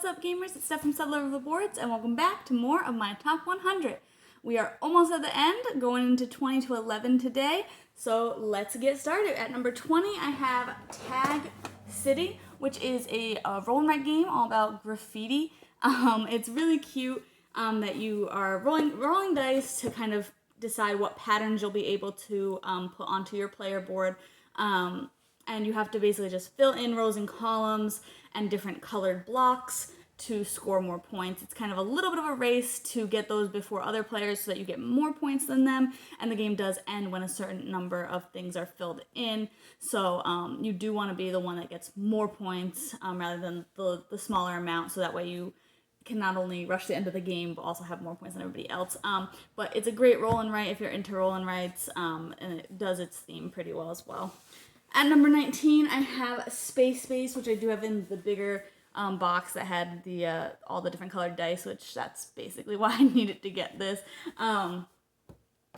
What's up, gamers? It's Steph from Sublevel of the Boards, and welcome back to more of my Top 100. We are almost at the end, going into 20 to 11 today, so let's get started. At number 20, I have Tag City, which is a Roland Wright game all about graffiti. It's really cute that you are rolling dice to kind of decide what patterns you'll be able to put onto your player board. And you have to basically just fill in rows and columns and different colored blocks to score more points. It's kind of a little bit of a race to get those before other players so that you get more points than them, and the game does end when a certain number of things are filled in. So you do want to be the one that gets more points rather than the smaller amount, so that way you can not only rush the end of the game but also have more points than everybody else. But it's a great roll and write if you're into roll and writes, and it does its theme pretty well as well. At number 19, I have Spacebase, which I do have in the bigger box that had the all the different colored dice, which that's basically why I needed to get this. But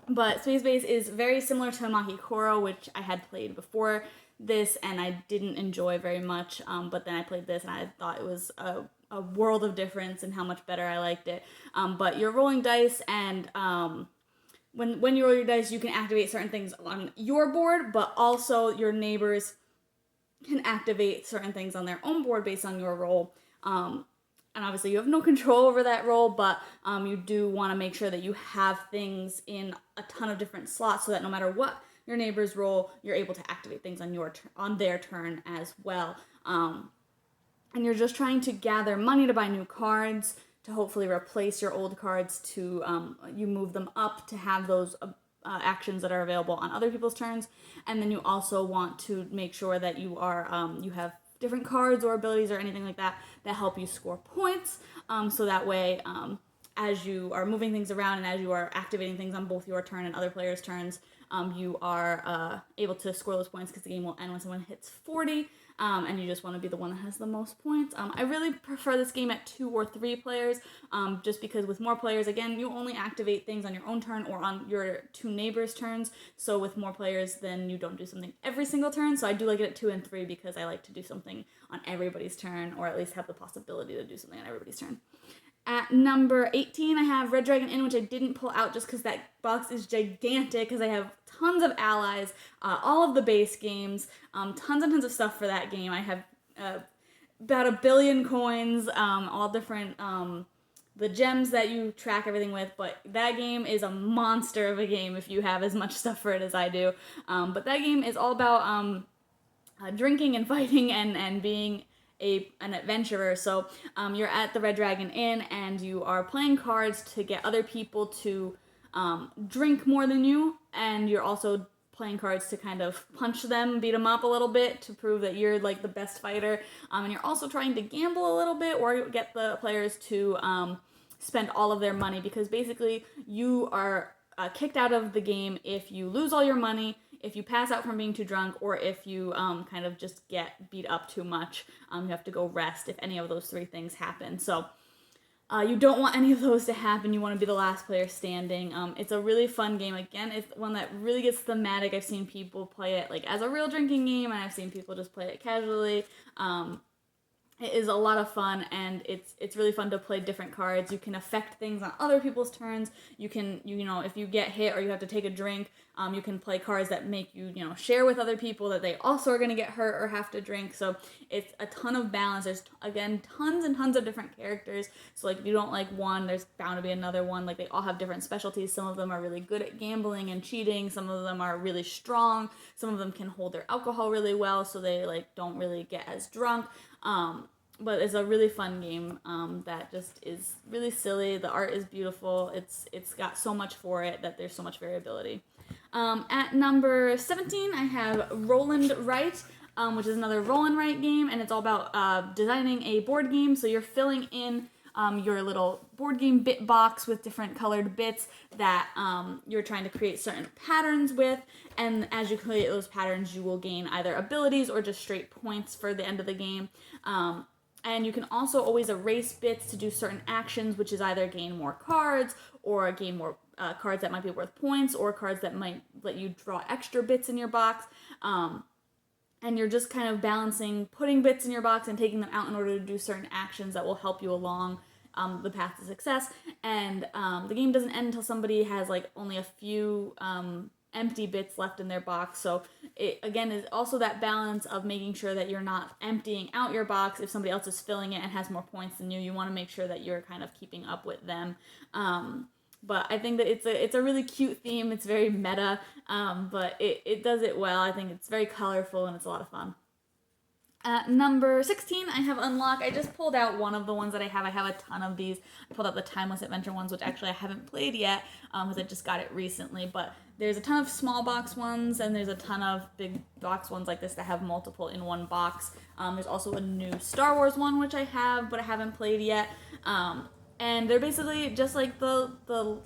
Spacebase is very similar to Maki Koro, which I had played before this, and I didn't enjoy very much. But then I played this, and I thought it was a world of difference in how much better I liked it. But you're rolling dice, and when you roll your dice, you can activate certain things on your board, but also your neighbors can activate certain things on their own board based on your roll. And obviously you have no control over that roll, but you do want to make sure that you have things in a ton of different slots so that no matter what your neighbors roll, you're able to activate things on their turn as well. And you're just trying to gather money to buy new cards, to hopefully replace your old cards, to you move them up to have those actions that are available on other people's turns. And then you also want to make sure that you have different cards or abilities or anything like that that help you score points, so that way as you are moving things around and as you are activating things on both your turn and other players' turns, you are able to score those points because the game will end when someone hits 40. And you just want to be the one that has the most points. I really prefer this game at 2 or 3 players, just because with more players, again, you only activate things on your own turn or on your 2 neighbors' turns. So with more players, then you don't do something every single turn. So I do like it at 2 and 3 because I like to do something on everybody's turn, or at least have the possibility to do something on everybody's turn. At number 18, I have Red Dragon Inn, which I didn't pull out just because that box is gigantic, because I have tons of allies, all of the base games, tons and tons of stuff for that game. I have about 1 billion coins, all different, the gems that you track everything with, but that game is a monster of a game if you have as much stuff for it as I do. But that game is all about drinking and fighting and being an adventurer. So you're at the Red Dragon Inn and you are playing cards to get other people to drink more than you, and you're also playing cards to kind of punch them, beat them up a little bit to prove that you're like the best fighter, and you're also trying to gamble a little bit or get the players to spend all of their money, because basically you are kicked out of the game if you lose all your money, if you pass out from being too drunk, or if you kind of just get beat up too much. You have to go rest if any of those 3 things happen. So you don't want any of those to happen. You want to be the last player standing. It's a really fun game. Again, it's one that really gets thematic. I've seen people play it like as a real drinking game, and I've seen people just play it casually. It is a lot of fun, and it's really fun to play different cards. You can affect things on other people's turns. You can, if you get hit or you have to take a drink, you can play cards that make you, share with other people that they also are going to get hurt or have to drink. So it's a ton of balance. There's, again, tons and tons of different characters. So, like, if you don't like one, there's bound to be another one. Like, they all have different specialties. Some of them are really good at gambling and cheating. Some of them are really strong. Some of them can hold their alcohol really well, so they, like, don't really get as drunk. But it's a really fun game that just is really silly. The art is beautiful. It's got so much for it that there's so much variability. At number 17, I have Roland Wright, which is another roll and write game, and it's all about designing a board game. So you're filling in your little board game bit box with different colored bits that you're trying to create certain patterns with, and as you create those patterns, you will gain either abilities or just straight points for the end of the game. And you can also always erase bits to do certain actions, which is either gain more cards or gain more cards that might be worth points, or cards that might let you draw extra bits in your box. and you're just kind of balancing putting bits in your box and taking them out in order to do certain actions that will help you along the path to success. And the game doesn't end until somebody has like only a few empty bits left in their box. So it again is also that balance of making sure that you're not emptying out your box if somebody else is filling it and has more points than you. You want to make sure that you're kind of keeping up with them. But I think that it's a really cute theme. It's very meta, but it does it well. I think it's very colorful and it's a lot of fun. At number 16, I have Unlock. I just pulled out one of the ones that I have. I have a ton of these. I pulled out the Timeless Adventure ones, which actually I haven't played yet because I just got it recently. But there's a ton of small box ones, and there's a ton of big box ones like this that have multiple in one box. There's also a new Star Wars one, which I have, but I haven't played yet. And they're basically just like the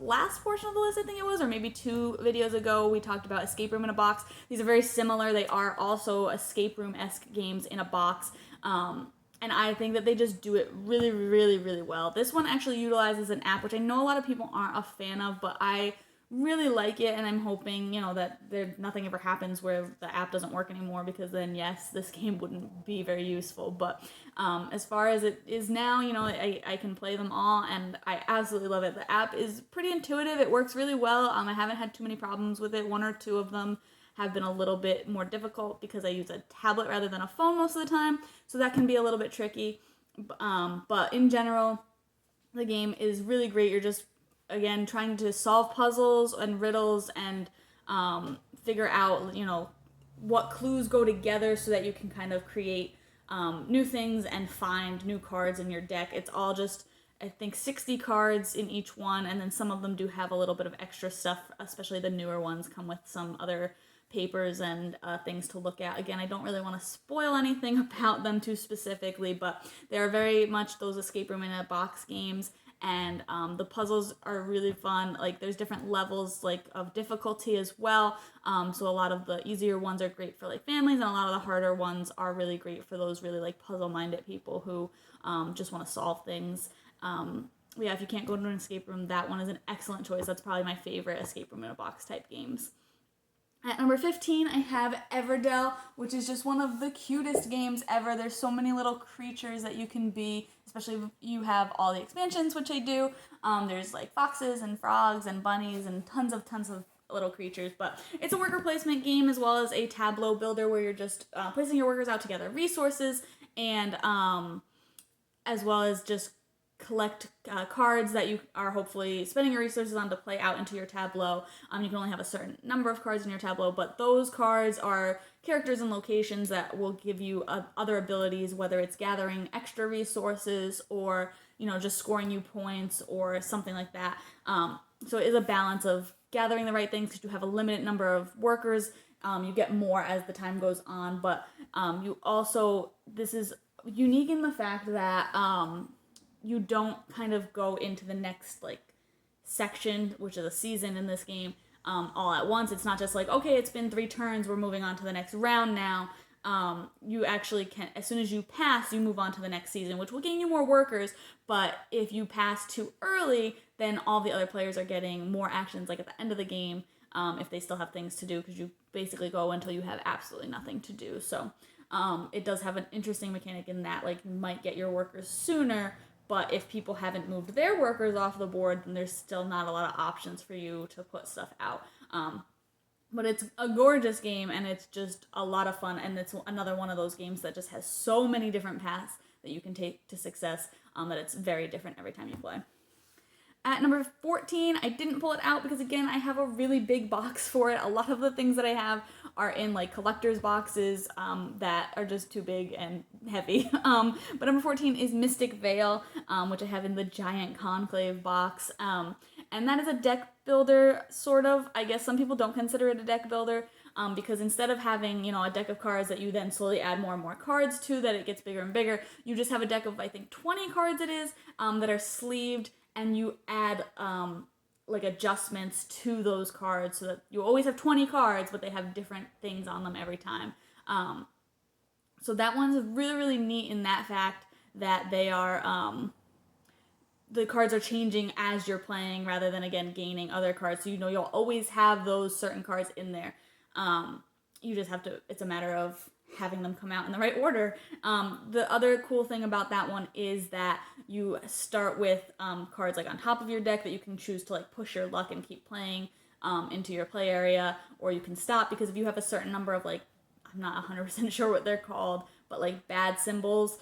last portion of the list, I think it was, or maybe 2 videos ago, we talked about Escape Room in a Box. These are very similar. They are also escape room-esque games in a box. And I think that they just do it really, really, really well. This one actually utilizes an app, which I know a lot of people aren't a fan of, but I really like it, and I'm hoping, that nothing ever happens where the app doesn't work anymore, because then, yes, this game wouldn't be very useful. But as far as it is now, I can play them all, and I absolutely love it. The app is pretty intuitive. It works really well. I haven't had too many problems with it. 1 or 2 of them have been a little bit more difficult because I use a tablet rather than a phone most of the time, so that can be a little bit tricky. But in general, the game is really great. You're just again trying to solve puzzles and riddles and figure out what clues go together so that you can kind of create new things and find new cards in your deck. It's all just, I think, 60 cards in each one, and then some of them do have a little bit of extra stuff, especially the newer ones come with some other papers and things to look at. Again, I don't really want to spoil anything about them too specifically, but they are very much those escape room in a box games. And the puzzles are really fun. Like, there's different levels of difficulty as well. So a lot of the easier ones are great for families, and a lot of the harder ones are really great for those really puzzle-minded people who just want to solve things. Yeah, if you can't go to an escape room, that one is an excellent choice. That's probably my favorite escape room in a box type games. At number 15, I have Everdell, which is just one of the cutest games ever. There's so many little creatures that you can be, especially if you have all the expansions, which I do. There's foxes and frogs and bunnies and tons of little creatures. But it's a worker placement game as well as a tableau builder where you're just placing your workers out to gather resources and as well as just collect cards that you are hopefully spending your resources on to play out into your tableau. You can only have a certain number of cards in your tableau, but those cards are characters and locations that will give you other abilities, whether it's gathering extra resources or just scoring you points or something like that. So it is a balance of gathering the right things because you have a limited number of workers. You get more as the time goes on, but you also, this is unique in the fact that you don't kind of go into the next section, which is a season in this game, all at once. It's not just okay, it's been 3 turns, we're moving on to the next round now. You actually can, as soon as you pass, you move on to the next season, which will gain you more workers. But if you pass too early, then all the other players are getting more actions at the end of the game if they still have things to do, because you basically go until you have absolutely nothing to do. So it does have an interesting mechanic in that you might get your workers sooner, but if people haven't moved their workers off the board, then there's still not a lot of options for you to put stuff out. But it's a gorgeous game, and it's just a lot of fun, and it's another one of those games that just has so many different paths that you can take to success that it's very different every time you play. At number 14, I didn't pull it out because, again, I have a really big box for it. A lot of the things that I have are in collector's boxes that are just too big and heavy. But number 14 is Mystic Veil, which I have in the giant conclave box. And that is a deck builder, sort of. I guess some people don't consider it a deck builder because instead of having, a deck of cards that you then slowly add more and more cards to, that it gets bigger and bigger, you just have a deck of, I think, 20 cards it is, that are sleeved, and you add adjustments to those cards so that you always have 20 cards, but they have different things on them every time. So that one's really, really neat in that fact that they are, the cards are changing as you're playing rather than, again, gaining other cards. So you'll always have those certain cards in there. You just have to, it's a matter of having them come out in the right order. The other cool thing about that one is that you start with cards like on top of your deck that you can choose to like push your luck and keep playing into your play area, or you can stop, because if you have a certain number of like, I'm not 100% sure what they're called, but like bad symbols,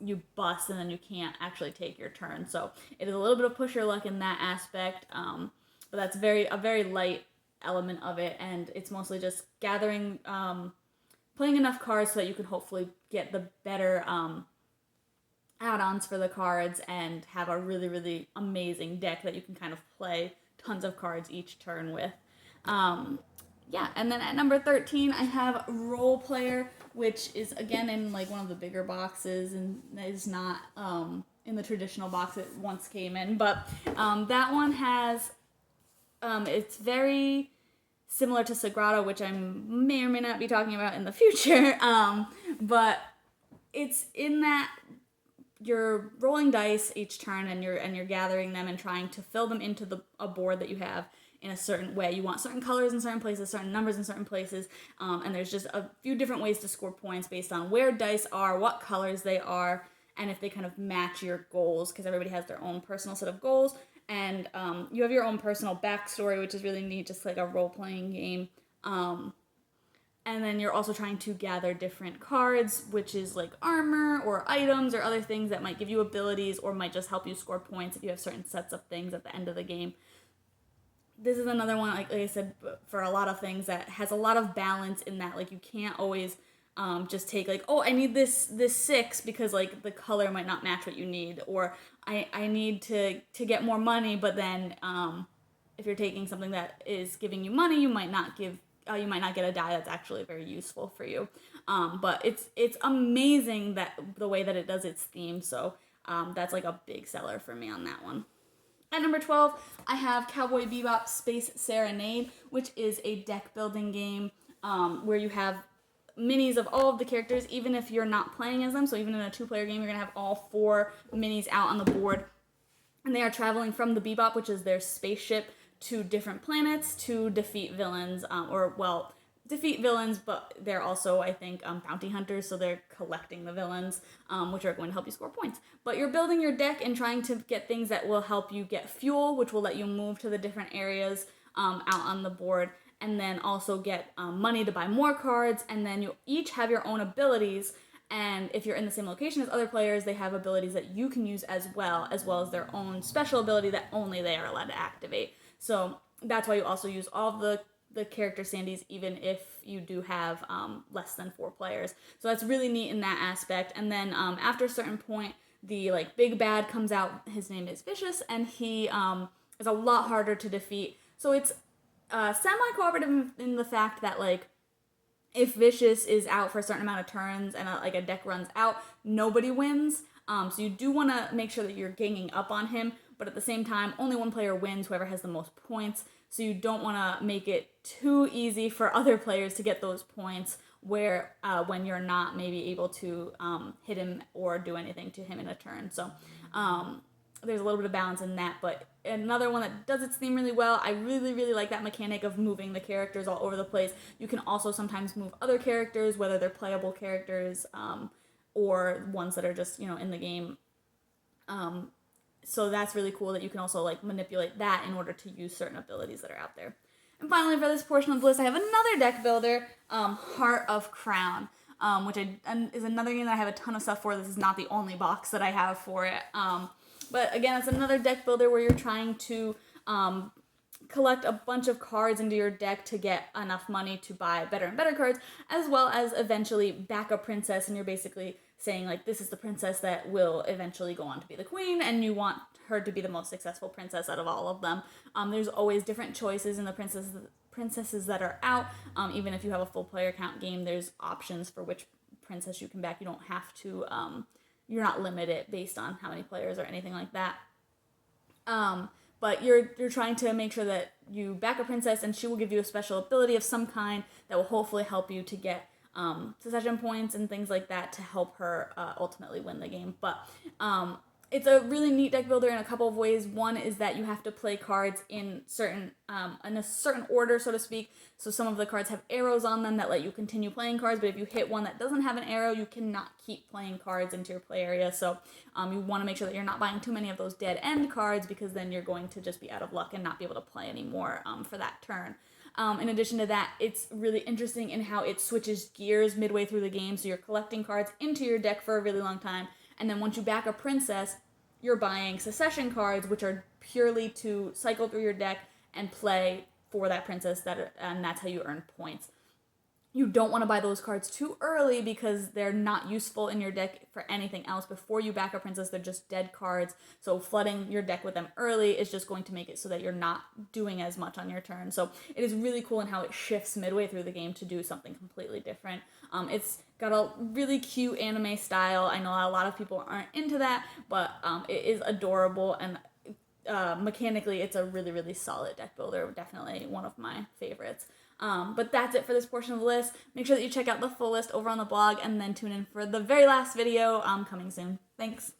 you bust and then you can't actually take your turn. So it is a little bit of push your luck in that aspect, but that's a very light element of it, and it's mostly just gathering, playing enough cards so that you can hopefully get the better add-ons for the cards and have a really, really amazing deck that you can kind of play tons of cards each turn with. Yeah, and then at number 13, I have Role Player, which is, again, in, like, one of the bigger boxes, and is not in the traditional box it once came in. But that one has, it's very similar to Sagrado, which I may or may not be talking about in the future. But it's in that you're rolling dice each turn, and you're gathering them and trying to fill them into a board that you have in a certain way. You want certain colors in certain places, certain numbers in certain places, and there's just a few different ways to score points based on where dice are, what colors they are, and if they kind of match your goals, because everybody has their own personal set of goals, and you have your own personal backstory, which is really neat, just like a role-playing game. And then you're also trying to gather different cards, which is like armor or items or other things that might give you abilities or might just help you score points if you have certain sets of things at the end of the game. This is another one, like I said, for a lot of things that has a lot of balance in that, like, you can't always just take, like, oh, I need this 6 because, like, the color might not match what you need, or I need to get more money, but then if you're taking something that is giving you money, you might not get a die that's actually very useful for you. But it's amazing that the way that it does its theme, so that's like a big seller for me on that one. At number 12, I have Cowboy Bebop Space Serenade, which is a deck building game where you have minis of all of the characters, even if you're not playing as them. So even in a 2-player game, you're going to have all 4 minis out on the board. And they are traveling from the Bebop, which is their spaceship, to different planets to defeat villains, defeat villains, but they're also, I think, bounty hunters, so they're collecting the villains, which are going to help you score points. But you're building your deck and trying to get things that will help you get fuel, which will let you move to the different areas out on the board, and then also get money to buy more cards, and then you each have your own abilities, and if you're in the same location as other players, they have abilities that you can use as well as their own special ability that only they are allowed to activate. So that's why you also use all of the character standees, even if you do have less than 4 players. So that's really neat in that aspect. And then after a certain point, the like big bad comes out. His name is Vicious, and he is a lot harder to defeat. So it's semi-cooperative in the fact that, like, if Vicious is out for a certain amount of turns and a deck runs out, nobody wins. So you do want to make sure that you're ganging up on him, but at the same time, only one player wins, whoever has the most points. So you don't want to make it too easy for other players to get those points where when you're not maybe able to hit him or do anything to him in a turn. So there's a little bit of balance in that. But another one that does its theme really well, I really, really like that mechanic of moving the characters all over the place. You can also sometimes move other characters, whether they're playable characters or ones that are just, in the game. So that's really cool that you can also like manipulate that in order to use certain abilities that are out there. And finally, for this portion of the list, I have another deck builder, Heart of Crown, which is another game that I have a ton of stuff for. This is not the only box that I have for it. But again, it's another deck builder where you're trying to collect a bunch of cards into your deck to get enough money to buy better and better cards, as well as eventually back a princess, and you're basically saying, like, this is the princess that will eventually go on to be the queen, and you want her to be the most successful princess out of all of them. There's always different choices in the princesses that are out. Even if you have a full player count game, there's options for which princess you can back. You don't have to, you're not limited based on how many players or anything like that. But you're trying to make sure that you back a princess, and she will give you a special ability of some kind that will hopefully help you to get succession points and things like that to help her ultimately win the game. But It's a really neat deck builder in a couple of ways. One is that you have to play cards in a certain order, so to speak. So some of the cards have arrows on them that let you continue playing cards, but if you hit one that doesn't have an arrow, you cannot keep playing cards into your play area. So you want to make sure that you're not buying too many of those dead end cards, because then you're going to just be out of luck and not be able to play anymore for that turn. In addition to that, it's really interesting in how it switches gears midway through the game. So you're collecting cards into your deck for a really long time, and then once you back a princess, you're buying Secession cards, which are purely to cycle through your deck and play for that princess, and that's how you earn points. You don't want to buy those cards too early because they're not useful in your deck for anything else. Before you back a princess, they're just dead cards. So flooding your deck with them early is just going to make it so that you're not doing as much on your turn. So it is really cool in how it shifts midway through the game to do something completely different. It's got a really cute anime style. I know a lot of people aren't into that, but it is adorable, and mechanically it's a really, really solid deck builder. Definitely one of my favorites. But that's it for this portion of the list. Make sure that you check out the full list over on the blog, and then tune in for the very last video coming soon. Thanks.